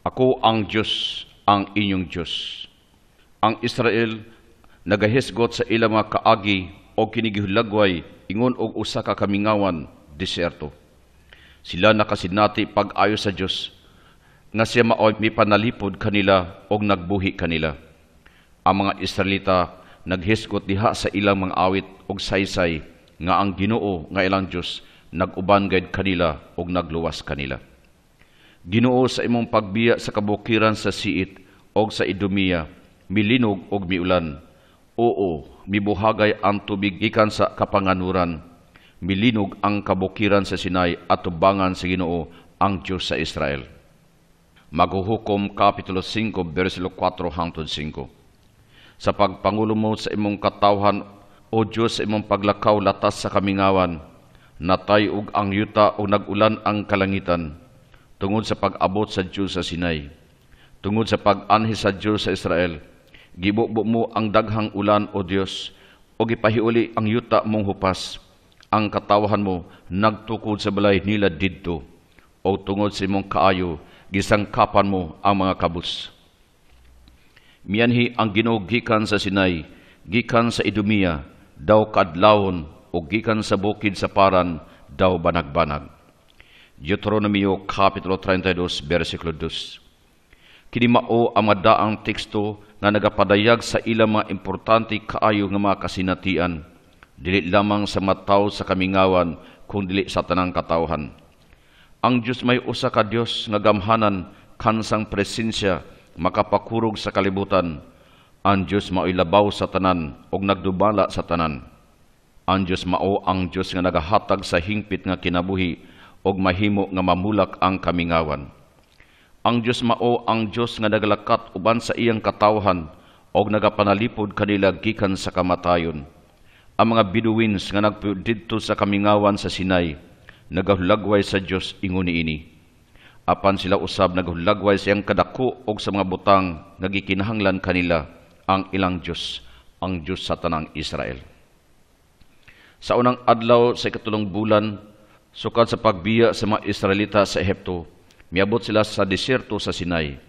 Ako ang Diyos, ang inyong Diyos. Ang Israel nagahisgot sa ilang mga kaagi o kinigihulagway ingon og usa ka kamingawan, deserto. Sila nakasinati pag-ayo sa Diyos nga siya maoy mipanalipod kanila og nagbuhi kanila. Ang mga Israelita naghisgot diha sa ilang mga awit og saysay nga ang Ginoo nga ilang Diyos naguban gayud kanila og nagluwas kanila. Ginoo, sa imong pagbiya sa kabukiran sa Siit o sa Idumea, milinog og miulan. Oo, mibuhagay ang tubig gikan sa kapanganuran. Milinog ang kabukiran sa Sinai at tubangan sa Ginoo ang Diyos sa Israel. Maghuhukom Kapitulo 5, versikulo 4 hangtod 5. Sa pagpangulo mo sa imong katawhan, o Diyos, sa imong paglakaw latas sa kamingawan, natay ug ang yuta o nagulan ang kalangitan, tungod sa pag-abot sa Diyos sa Sinai, tungod sa pag-anhi sa Diyos sa Israel, gibubo mo ang daghang ulan, o Diyos, o gipahiuli ang yuta mong hupas. Ang katawhan mo nagtukod sa balay nila didto, o tungod sa imong kaayo, gisangkapan mo ang mga kabus. Mianhi ang Ginoo gikan sa Sinai, gikan sa Idumea, daw kadlawon, o gikan sa bukid sa Paran, daw banag-banag. Deuteronomio Kapitulo 32, versikulo 2. Kini mao ang madaang teksto nga nagapadayag sa ilang mga importante kaayo nga mga kasinatian, dili lamang sa mataw sa kamingawan, kung dili sa tanang katawhan. Ang Diyos may usa ka Diyos nga gamhanan, kansang presensya, makapakurog sa kalibutan. Ang Diyos mao'y labaw sa tanan, og nagdubala sa tanan. Ang Diyos mao ang Diyos nga nagahatag sa hingpit nga kinabuhi, og mahimo nga mamulak ang kamingawan. Ang Diyos mao ang Diyos nga nagalakat uban sa iyang katawhan og nagapanalipod kanila gikan sa kamatayon. Ang mga Bedouins nga nagpudidto sa kamingawan sa Sinai nagahulagway sa Diyos ingon niini. Apan sila usab nagahulagway sa iyang kadako og sa mga butang nga gikinahanglan kanila ang ilang Diyos, ang Diyos sa tanang Israel. Sa unang adlaw sa ikatulong bulan, sukad sa pagbiya sa mga Israelita sa Ehipto, miabot sila sa desierto sa Sinai.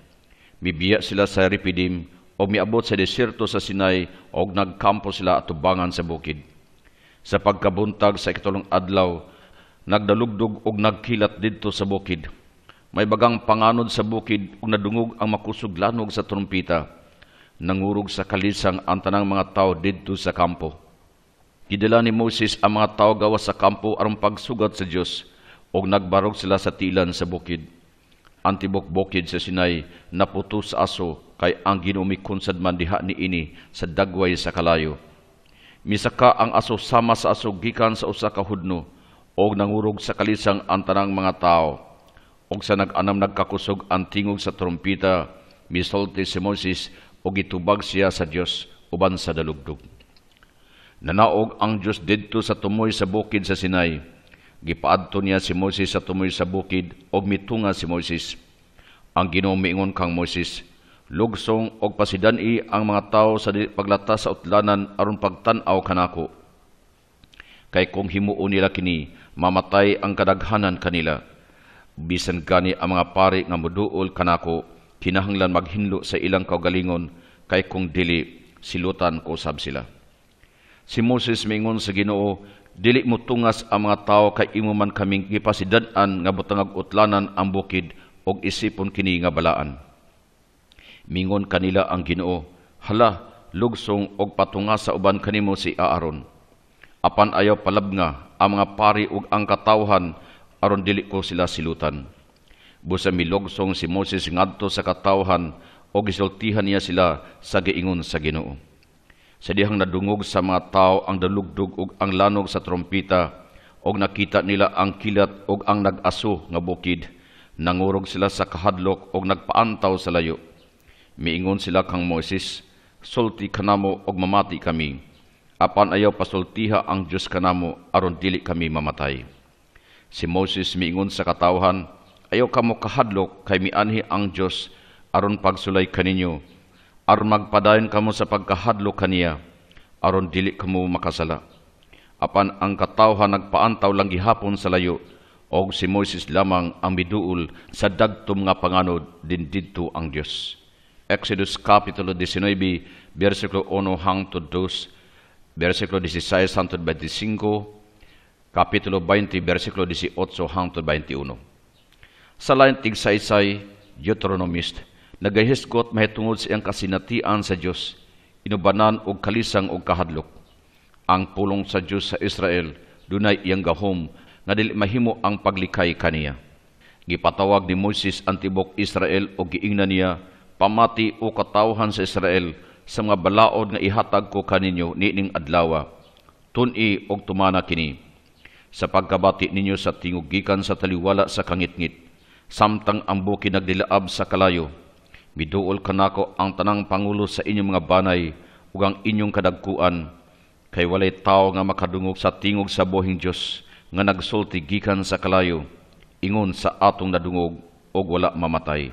Mibiya sila sa Refidim o miabot sa desierto sa Sinai o nagkampo sila at tubangan sa bukid. Sa pagkabuntag sa ikatulong adlaw, nagdalugdog o nagkilat didto sa bukid. May bagang panganod sa bukid ug nadungog ang makusog-lanog sa trumpita. Nangurog sa kalisang ang tanang mga tao didto sa kampo. Gidala ni Moses ang mga tao gawas sa kampo aron pagsugat sa Diyos, og nagbarog sila sa tilan sa bukid. Ang tibok bukid sa Sinai naputo sa aso, kay ang ginumikon sadman diha niini sa dagway sa kalayo. Misaka ang aso sama sa aso gikan sa usa ka hudno, og nangurog sa kalisang ang tanang mga tao. Og sa nag-anam nagkakusog ang tingog sa trompita, misulti si Moses og gitubag siya sa Diyos uban sa dalugdog. Nanaog ang Diyos didto sa tumoy sa bukid sa Sinai. Gipaadto niya si Moses sa tumoy sa bukid og mitunga si Moses. Ang Ginoo miingon kang Moses, lugsong og pasidan-i ang mga tawo sa paglatas sa utlanan aron pagtan-aw kanako. Kay kung himuon nila kini, mamatay ang kadaghanan kanila. Bisan gani ang mga pari nga moduol kanako, kinahanglan maghinlo sa ilang kaugalingon, kay kung dili, silutan ko sab sila. Si Moses mingon sa Ginoo, dili mo tungas ang mga tao kay imo man kaming gipasidan-an nga butangag utlanan ang bukid og isipon kini nga balaan. Mingon kanila ang Ginoo, hala, lugsong og patunga sa uban kanimo si Aaron. Apan ayaw palabnga ang mga pari ug ang katawhan aron dili ko sila silutan. Busa milogsong si Moses ngadto sa katawhan og gisultihan niya sila sa giingon sa Ginoo. Sa dihang nadungog sa mga tao ang dalugdog ug ang lanog sa trompita, og nakita nila ang kilat ug ang nag-aso nga bukid, nangurog sila sa kahadlok og nagpaantaw sa layo. Miingon sila kang Moses, sulti kanamo og mamati kami. Apan ayaw pasultiha ang Diyos kanamo aron dili kami mamatay. Si Moses miingon sa katawhan, ayaw kamo kahadlok kay mianhi ang Diyos aron pagsulay kaninyo, aron magpadayon kamo sa pagkahadlok kaniya, aron dili kamo makasala. Apan ang katawhan nagpaantaw lang gihapon sa layo, og si Moises lamang ang miduol sa dagtom nga panganod din didto ang Dios. Exodus Kapitulo 19, versikulo 1 hangtod 2, versikulo 16 hangtod 25, Kapitulo 20, versikulo 18 hangtod 21. Sa lain tigsaysay, Deuteronomist, nagahisgot mahitungod sa iyang kasinatian sa Dios, inubanan og kalisang og kahadlok. Ang pulong sa Dios sa Israel, dunay iyang gahom, nga dili mahimo ang paglikay kaniya. Gipatawag ni Moises ang tibok Israel o giingnan niya, pamati o katawhan sa Israel sa mga balaod nga ihatag ko kaninyo niining adlawa. Tun-i og tumana kini. Sa pagkabati ninyo sa tingog gikan sa taliwala sa kangitngit, samtang ang buki nagdilaab sa kalayo, miduol kanako ang tanang pangulo sa inyong mga banay ug ang inyong kadagkuan, kay walay tao nga makadungog sa tingog sa buhing Dios nga nagsulti gikan sa kalayo, ingon sa atong nadungog og wala mamatay.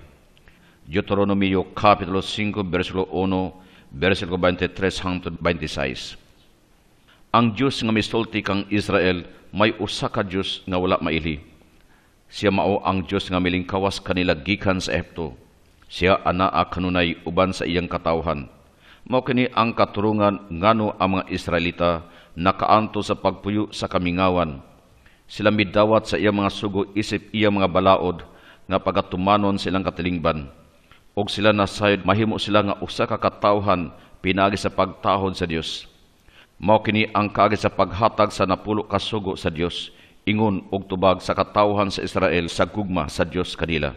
Deuteronomio Kapitulo 5, versikulo 1, versikulo 23 hangtod 26. Ang Dios nga misulti kang Israel, may usa ka Dios nga wala maili. Siya mao ang Dios nga milingkawas kanila gikan sa Ehipto. Siya anaa kanunay uban sa iyang katawhan. Mao kini ang katurungan ngano ang mga Israelita nakaanto sa pagpuyo sa kamingawan. Sila midawat sa iyang mga sugo isip iyang mga balaod nga pagatumanon silang katilingban. Og sila nasayod mahimo sila nga usa ka katawhan pinagi sa pagtahod sa Dios. Mao kini ang kaagid sa paghatag sa napulo ka sugo sa Dios, ingon og tubag sa katawhan sa Israel sa gugma sa Dios kanila.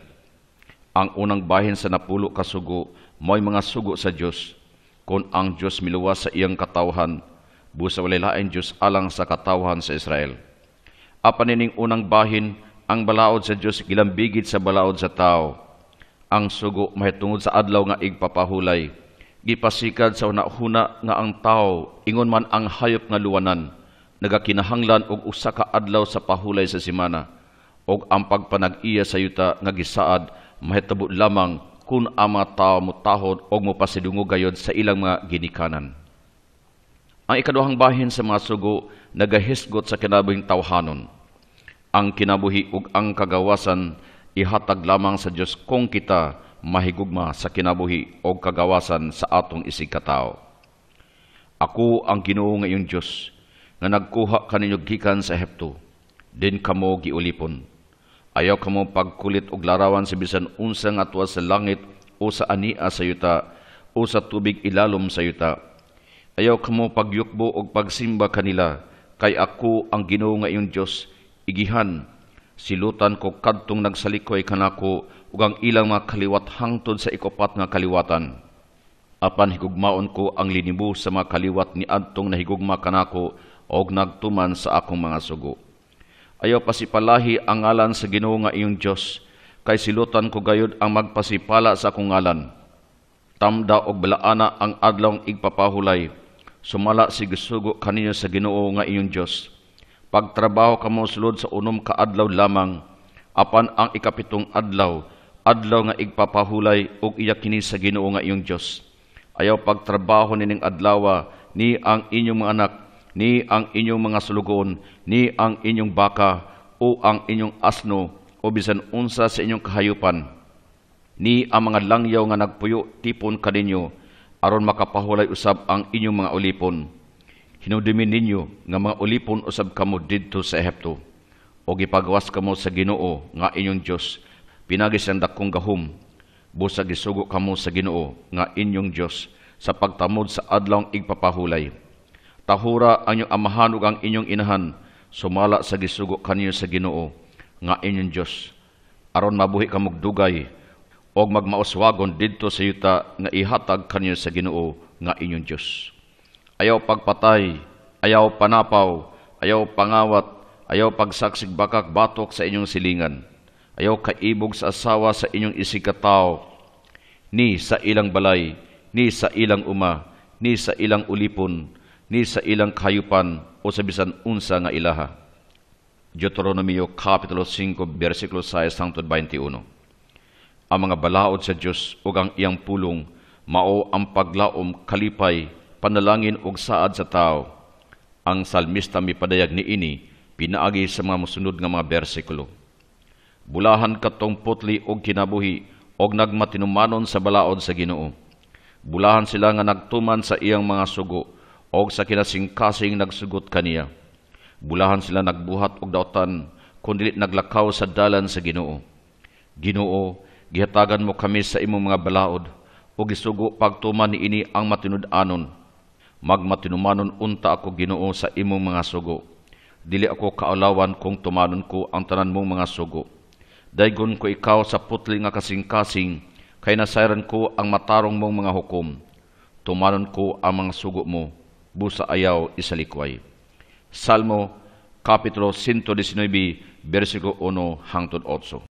Ang unang bahin sa napulo ka sugo mo'y mga sugo sa Dios. Kung ang Dios miluwas sa iyang katawhan, busa walay lain Dios alang sa katawhan sa Israel. Apan nining unang bahin, ang balaod sa Dios gilambigid sa balaod sa tao. Ang sugo mahitungod sa adlaw nga igpapahulay. Gipasikad sa una-huna nga ang tao, ingon man ang hayop nga luwanan, nagakinahanglan og usa ka adlaw sa pahulay sa semana, og ang pagpanag-iya sa yuta nga gisaad mahitabo lamang kung ang mga tao mutahod og mopasidungog gayod sa ilang mga ginikanan. Ang ikaduhang bahin sa mga sugo nagahisgot sa kinabuhing tawhanon. Ang kinabuhi ug ang kagawasan ihatag lamang sa Dios kung kita mahigugma sa kinabuhi o kagawasan sa atong isigkatao. Ako ang Ginoo nga iyong Dios, nga nagkuha kaninyo gikan sa Ehipto, din kamo giulipon. Ayaw kamo pagkulit og larawan sa bisan unsa nga tuwa sa langit o sa ania sa yuta o sa tubig ilalom sa yuta. Ayaw kamo pagyukbo og pagsimba kanila, kay ako ang Ginoo nga iyong Dios, igihan, silutan ko kadtong nagsalikoy kanako ug ang ilang mga kaliwat hangtod sa ikopat nga kaliwatan. Apan higugmaon ko ang linibo sa mga kaliwat ni adtong nahigugma kanako og nagtuman sa akong mga sugo. Ayaw pasipalahi ang ngalan sa Ginoo nga iyong Dios, kay silutan ko gayud ang magpasipala sa akong ngalan. Tamda og balaana ang adlawng igpapahulay, sumala si gisugo kaninyo sa Ginoo nga iyong Dios. Pagtrabaho kamo sulod sa unom ka adlaw lamang, apan ang ikapitong adlaw, adlaw nga igpapahulay og iya kini sa Ginoo nga iyong Dios. Ayaw pagtrabaho nining adlawa ni ang inyong mga anak, ni ang inyong mga sulugon, ni ang inyong baka o ang inyong asno o bisan unsa sa inyong kahayupan, ni ang mga langyaw nga nagpuyo tipon kaninyo aron makapahulay usab ang inyong mga ulipon. Hinudumin ninyo nga mga ulipon usab kamo didto sa Ehipto, o gipagawas kamo sa Ginoo nga inyong Dios, pinagi siyang dakong gahom, busa gisugo kamo sa Ginoo nga inyong Dios sa pagtamod sa adlawng igpapahulay. Tahura ang inyong amahan ug ang inyong inahan, sumala sa gisugo kaninyo sa Ginoo nga inyong Dios, aron mabuhi kamog dugay og magmauswagon didto sa yuta nga ihatag kaninyo sa Ginoo nga inyong Dios. Ayaw pagpatay, ayaw panapaw, ayaw pangawat, ayaw pagsaksig bakak batok sa inyong silingan, ayaw kaibog sa asawa sa inyong isigkatao, ni sa ilang balay, ni sa ilang uma, ni sa ilang ulipon, ni sa ilang kahayupan o sa bisan unsa nga ilaha. Deuteronomio Kapitulo 5, versikulo 6 hangtod 21. Ang mga balaod sa Dios ug ang iyang pulong mao ang paglaom, kalipay, panalangin ug saad sa tao. Ang salmista mipadayag niini Pinaagi sa mga mosunod nga mga bersikulo. Bulahan katong putli og kinabuhi og nagmatinumanon sa balaod sa Ginoo. Bulahan sila nga nagtuman sa iyang mga sugo og sa kinasingkasing nagsugot kaniya. Bulahan sila nagbuhat og daotan kun dili naglakaw sa dalan sa Ginoo. Ginoo, gihatagan mo kami sa imong mga balaod ug gisugo pagtuman niini ang matinud-anon. Magmatinumanon unta ako Ginoo sa imong mga sugo. Dili ako kaulawan kung tumanon ko ang tanan mong mga sugo. Daygon ko ikaw sa putli nga kasing-kasing, kay nasayran ko ang matarong mong mga hukom. Tumanon ko ang mga sugo mo, busa ayaw isalikway. Salmo, Kapitulo 119, versikulo 1 hangtod 8.